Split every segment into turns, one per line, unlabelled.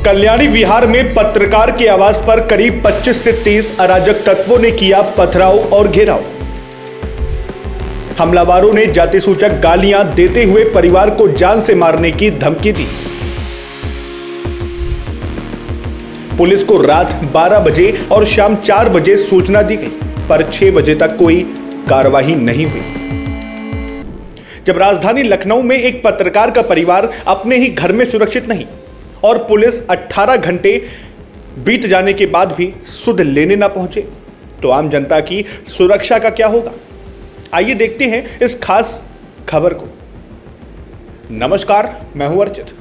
कल्याणी विहार में पत्रकार के आवास पर करीब 25 से 30 अराजक तत्वों ने किया पथराव और घेराव। हमलावरों ने जाति सूचक गालियां देते हुए परिवार को जान से मारने की धमकी दी। पुलिस को रात 12 बजे और शाम 4 बजे सूचना दी गई, पर 6 बजे तक कोई कार्रवाई नहीं हुई। जब राजधानी लखनऊ में एक पत्रकार का परिवार अपने ही घर में सुरक्षित नहीं और पुलिस 18 घंटे बीत जाने के बाद भी सुध लेने ना पहुंचे, तो आम जनता की सुरक्षा का क्या होगा? आइए देखते हैं इस खास खबर को। नमस्कार, मैं हूं अर्चित।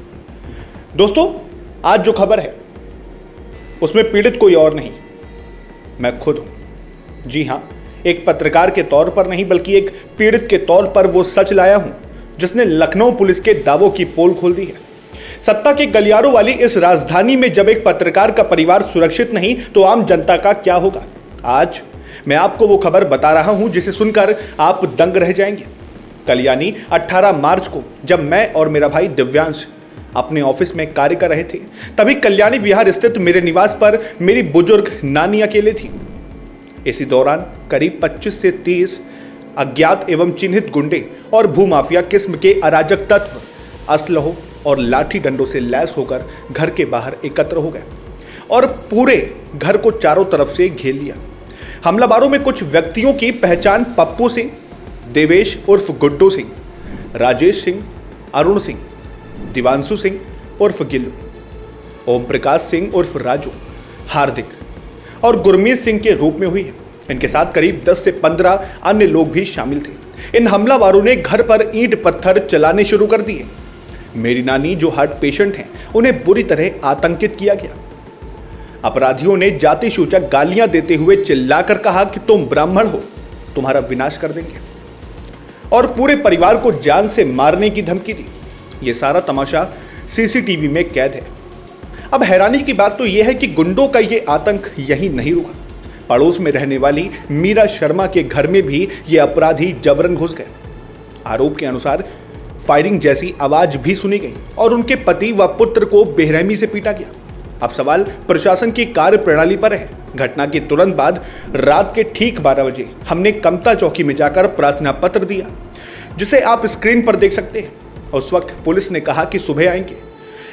दोस्तों, आज जो खबर है उसमें पीड़ित कोई और नहीं, मैं खुद हूं। जी हां, एक पत्रकार के तौर पर नहीं बल्कि एक पीड़ित के तौर पर वो सच लाया हूं जिसने लखनऊ पुलिस के दावों की पोल खोल दी है। सत्ता के गलियारों वाली इस राजधानी में जब एक पत्रकार का परिवार सुरक्षित नहीं, तो आम जनता का क्या होगा? आज मैं आपको वो खबर बता रहा हूं जिसे सुनकर आप दंग रह जाएंगे। कल यानी 18 मार्च को जब मैं और मेरा भाई दिव्यांश अपने ऑफिस में कार्य कर रहे थे, तभी कल्याणी विहार स्थित मेरे निवास पर मेरी बुजुर्ग नानी अकेले थी। इसी दौरान करीब 25 से 30 अज्ञात एवं चिन्हित गुंडे और भूमाफिया किस्म के अराजक तत्व असलहों और लाठी डंडों से लैस होकर घर के बाहर एकत्र हो गए और पूरे घर को चारों तरफ से घेर लिया। हमलावरों में कुछ व्यक्तियों की पहचान पप्पू सिंह, देवेश उर्फ गुड्डू सिंह, राजेश सिंह, अरुण सिंह, दिवांशु सिंह उर्फ गिल्लू, ओम प्रकाश सिंह उर्फ राजू, हार्दिक और गुरमीत सिंह के रूप में हुई है। इनके साथ करीब 10 से 15 अन्य लोग भी शामिल थे। इन हमलावरों ने घर पर ईंट पत्थर चलाने शुरू कर दिए। मेरी नानी जो हार्ट पेशेंट हैं, उन्हें बुरी तरह आतंकित किया गया। अपराधियों ने जाति सूचक गालियां देते हुए चिल्लाकर कहा कि तुम ब्राह्मण हो, तुम्हारा विनाश कर देंगे, और पूरे परिवार को जान से मारने की धमकी दी। यह सारा तमाशा सीसीटीवी में कैद है। अब हैरानी की बात तो यह है कि गुंडों का यह आतंक यही नहीं रुका। पड़ोस में रहने वाली मीरा शर्मा के घर में भी ये अपराधी जबरन घुस गए। आरोप के अनुसार फायरिंग जैसी आवाज भी सुनी गई और उनके पति व पुत्र को बेरहमी से पीटा गया। अब सवाल प्रशासन की कार्य प्रणाली पर है। घटना के तुरंत बाद रात के ठीक 12 बजे हमने कमता चौकी में जाकर प्रार्थना पत्र दिया, जिसे आप स्क्रीन पर देख सकते हैं। उस वक्त पुलिस ने कहा कि सुबह आएंगे,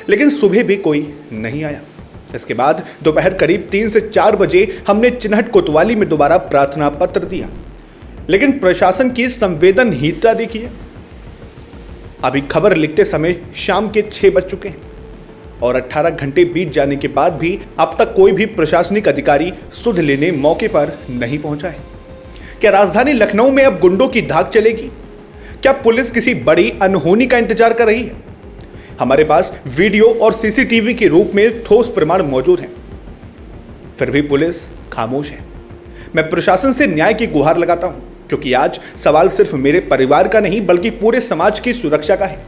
लेकिन सुबह भी कोई नहीं आया। इसके बाद दोपहर करीब 3 से 4 बजे हमने चिन्हट कोतवाली में दोबारा प्रार्थना पत्र दिया, लेकिन प्रशासन की संवेदनहीनता देखिए। अभी खबर लिखते समय शाम के 6 बज चुके हैं और 18 घंटे बीत जाने के बाद भी अब तक कोई भी प्रशासनिक अधिकारी सुध लेने मौके पर नहीं पहुंचा है। क्या राजधानी लखनऊ में अब गुंडों की धाक चलेगी? क्या पुलिस किसी बड़ी अनहोनी का इंतजार कर रही है? हमारे पास वीडियो और सीसीटीवी के रूप में ठोस प्रमाण मौजूद हैं, फिर भी पुलिस खामोश है। मैं प्रशासन से न्याय की गुहार लगाता हूं, क्योंकि आज सवाल सिर्फ मेरे परिवार का नहीं बल्कि पूरे समाज की सुरक्षा का है।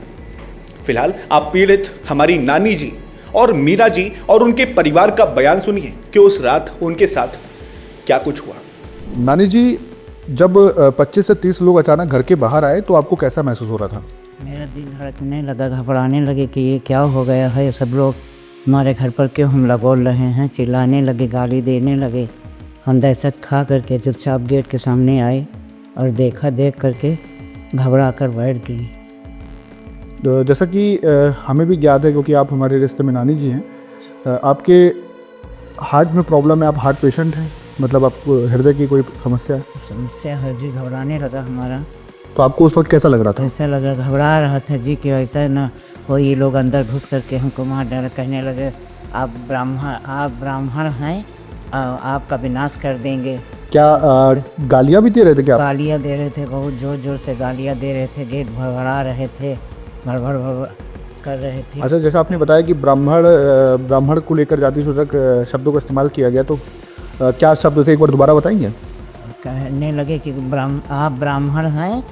फिलहाल आप पीड़ित हमारी नानी जी और मीरा जी और उनके परिवार का बयान सुनिए कि उस रात उनके साथ क्या कुछ हुआ।
नानी जी, जब 25 से 30 लोग अचानक घर के बाहर आए तो आपको कैसा महसूस हो रहा था?
मेरा दिल धड़कने लगा, घबराने लगे कि ये क्या हो गया है। सब लोग हमारे घर पर क्यों हमला बोल रहे हैं, चिल्लाने लगे, गाली देने लगे। हम दहशत खा करके चुपचाप गेट के सामने आए और देखा, देख करके घबरा कर बैठ गई।
जैसा कि हमें भी याद है, क्योंकि आप हमारे रिश्ते में नानी जी हैं, आपके हार्ट में प्रॉब्लम है, आप हार्ट पेशेंट हैं, मतलब आपको हृदय की कोई समस्या है?
समस्या है जी, घबराने लगा हमारा।
तो आपको उस वक्त कैसा लग रहा था?
ऐसा लगा, घबरा रहा था जी कि ऐसा ना हो ये लोग अंदर घुस करके हमको मार डाले। कहने लगे आप ब्राह्मण हैं, आपका विनाश कर देंगे।
क्या गालियाँ भी दे रहे थे? क्या
गालियाँ दे रहे थे, बहुत ज़ोर ज़ोर से गालियाँ दे रहे थे, गेट भड़बड़ा रहे थे, भड़बड़ कर रहे थे।
अच्छा, जैसा आपने बताया कि ब्राह्मण को लेकर जाति सूचक शब्दों का इस्तेमाल किया गया, तो क्या शब्द थे, एक बार दोबारा बताएंगे?
कहने लगे कि आप ब्राह्मण हैं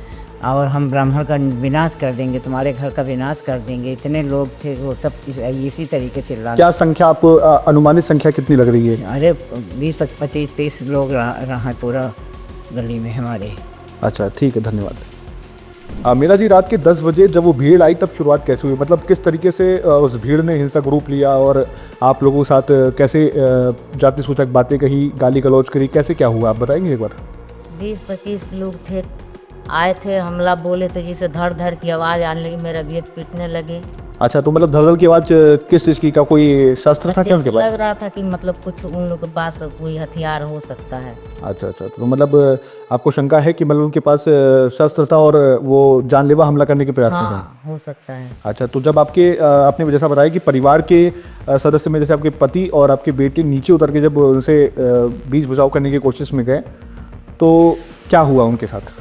और हम ब्राह्मण का विनाश कर देंगे, तुम्हारे घर का विनाश कर देंगे। इतने लोग थे, वो सब इसी तरीके से चिल्ला।
क्या संख्या, आपको अनुमानित संख्या कितनी लग रही है?
अरे 20-25-30 लोग रहा पूरा गली में हमारे।
अच्छा, ठीक है, धन्यवाद। मेरा जी रात के 10 बजे जब वो भीड़ आई तब शुरुआत कैसे हुई, मतलब किस तरीके से उस भीड़ ने हिंसक रूप लिया और आप लोगों के साथ कैसे जाति सूचक बातें कही, गाली गलौज करी, कैसे क्या हुआ आप बताएंगे एक बार?
20-25 लोग थे, आए थे, हमला बोले थे, जिसे धड़ धड़ की आवाज़ आने लगी, मेरा गेट पीटने लगे।
अच्छा, तो मतलब धड़धड़ की आवाज़ किस चीज़ की, का कोई शस्त्र था क्या उनके पास?
लग रहा था कि मतलब कुछ उन लोग के पास कोई हथियार हो सकता है।
अच्छा, तो मतलब आपको शंका है कि मतलब उनके पास शस्त्र था और वो जानलेवा हमला करने के प्रयास में थे?
हाँ, हो सकता है।
अच्छा, तो जब आपने जैसा बताया कि परिवार के सदस्य में जैसे आपके पति और आपके बेटे नीचे उतर के जब उनसे बीच बचाव करने की कोशिश में गए तो क्या हुआ उनके साथ?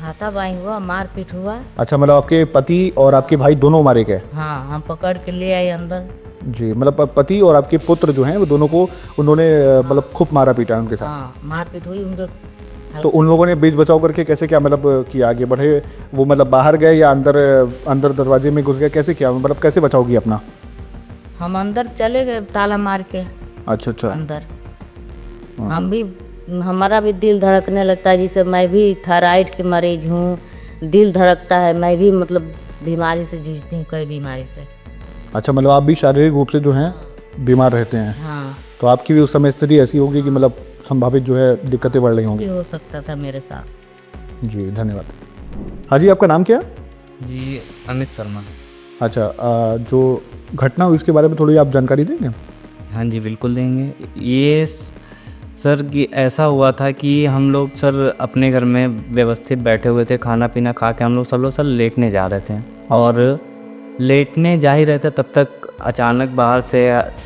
हाथापाई हुआ, मारपीट हुआ।
अच्छा, मतलब आपके पति और आपके भाई दोनों मारे गए?
हाँ, हम पकड़ के ले आए अंदर।
जी, मतलब पति और आपके पुत्र जो हैं वो दोनों को उन्होंने मतलब खूब मारा पीटा उनके साथ?
हाँ, मारपीट हुई उनके।
तो उन लोगों ने बीच बचाव करके कैसे क्या मतलब किया, आगे बढ़े वो, मतलब बाहर गए या अंदर दरवाजे में घुस गए, कैसे क्या मतलब कैसे बचाव किया अपना?
हम अंदर चले गए ताला मार के।
अच्छा।
अंदर हम भी, हमारा भी दिल धड़कने लगता है, जिसे मैं भी थायराइड की मरीज हूँ, दिल धड़कता है, मैं भी मतलब बीमारी से जूझती हूँ, कई बीमारी से।
अच्छा, मतलब आप भी शारीरिक रूप से जो हैं बीमार रहते हैं?
हाँ,
तो आपकी भी उस समय स्थिति ऐसी होगी कि मतलब संभावित जो है दिक्कतें बढ़ रही होंगी?
भी हो सकता था मेरे साथ।
जी, धन्यवाद। हाँ जी, आपका नाम क्या?
जी, अमित शर्मा।
अच्छा, जो घटना हुई उसके बारे में थोड़ी आप जानकारी देंगे?
हाँ जी, बिल्कुल देंगे। ये सर कि ऐसा हुआ था कि हम लोग सर अपने घर में व्यवस्थित बैठे हुए थे, खाना पीना खा के हम लोग सब लोग सर लेटने जा रहे थे और लेटने जा ही रहे थे तब तक अचानक बाहर से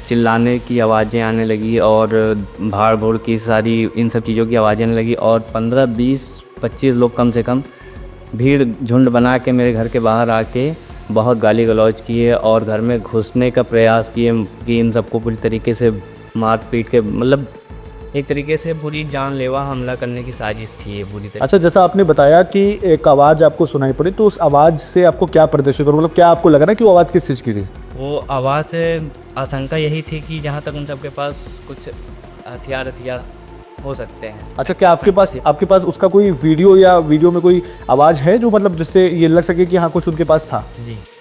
चिल्लाने की आवाज़ें आने लगी और भाड़ भूड़ की सारी इन सब चीज़ों की आवाज़ें आने लगी और 15, 20, 25 लोग कम से कम भीड़ झुंड बना के मेरे घर के बाहर आके बहुत गाली गलौज किए और घर में घुसने का प्रयास किए कि इन सबको पूरी तरीके से मार पीट के, मतलब एक तरीके से पूरी जानलेवा हमला करने की साजिश थी ये पूरी तरीके।
अच्छा, जैसा आपने बताया कि एक आवाज़ आपको सुनाई पड़ी, तो उस आवाज़ से आपको क्या प्रदर्शित हो, मतलब क्या आपको लग रहा है कि वो आवाज़ किस चीज़ की थी?
वो आवाज़ से आशंका यही थी कि जहाँ तक उन सबके पास कुछ हथियार हो सकते हैं।
अच्छा, क्या आपके पास उसका कोई वीडियो में कोई आवाज़ है जो मतलब जिससे ये लग सके कि हाँ कुछ उनके पास था?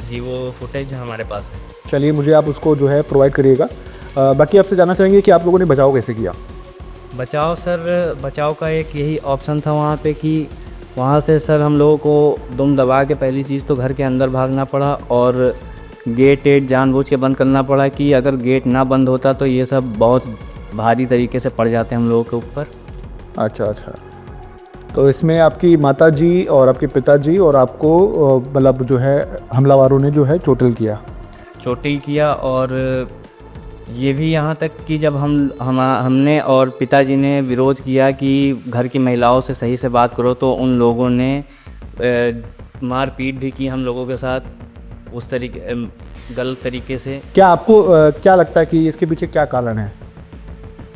जी, वो फुटेज हमारे पास है।
चलिए, मुझे आप उसको जो है प्रोवाइड करिएगा। बाकी आपसे जानना चाहेंगे कि आप लोगों ने बचाव कैसे किया?
बचाव का एक यही ऑप्शन था वहाँ पे कि वहाँ से सर हम लोगों को दुम दबा के पहली चीज़ तो घर के अंदर भागना पड़ा और गेट जानबूझ के बंद करना पड़ा कि अगर गेट ना बंद होता तो ये सब बहुत भारी तरीके से पड़ जाते हम लोगों के ऊपर।
अच्छा, तो इसमें आपकी माताजी और आपके पिताजी और आपको मतलब जो है हमलावरों ने जो है चोटिल किया और
ये भी यहाँ तक कि जब हमने और पिताजी ने विरोध किया कि घर की महिलाओं से सही से बात करो तो उन लोगों ने मारपीट भी की हम लोगों के साथ उस तरीके गलत तरीके से।
क्या आपको क्या लगता है कि इसके पीछे क्या कारण है?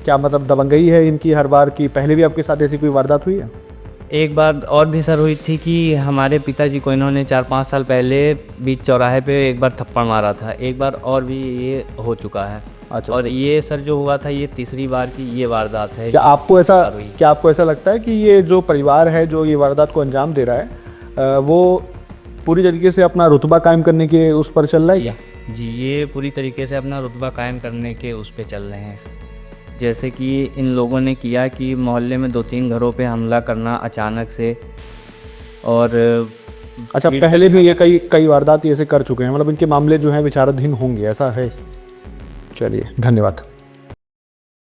क्या मतलब दबंगई है इनकी हर बार की? पहले भी आपके साथ ऐसी कोई वारदात हुई है?
एक बार और भी सर हुई थी कि हमारे पिताजी को इन्होंने 4-5 साल पहले बीच चौराहे पे एक बार थप्पड़ मारा था। एक बार और भी ये हो चुका है।
अच्छा,
और ये सर जो हुआ था ये तीसरी बार की ये वारदात है।
क्या आपको ऐसा लगता है कि ये जो परिवार है जो ये वारदात को अंजाम दे रहा है वो पूरी तरीके से अपना रुतबा कायम करने के उस पर चल रहा है क्या?
जी, ये पूरी तरीके से अपना रुतबा कायम करने के उस पे चल रहे हैं। जैसे कि इन लोगों ने किया कि मोहल्ले में 2-3 घरों पे हमला करना अचानक से और
अच्छा, पहले भी ये कई वारदात ऐसे कर चुके हैं, मतलब इनके मामले जो हैं विचाराधीन होंगे, ऐसा है? चलिए, धन्यवाद।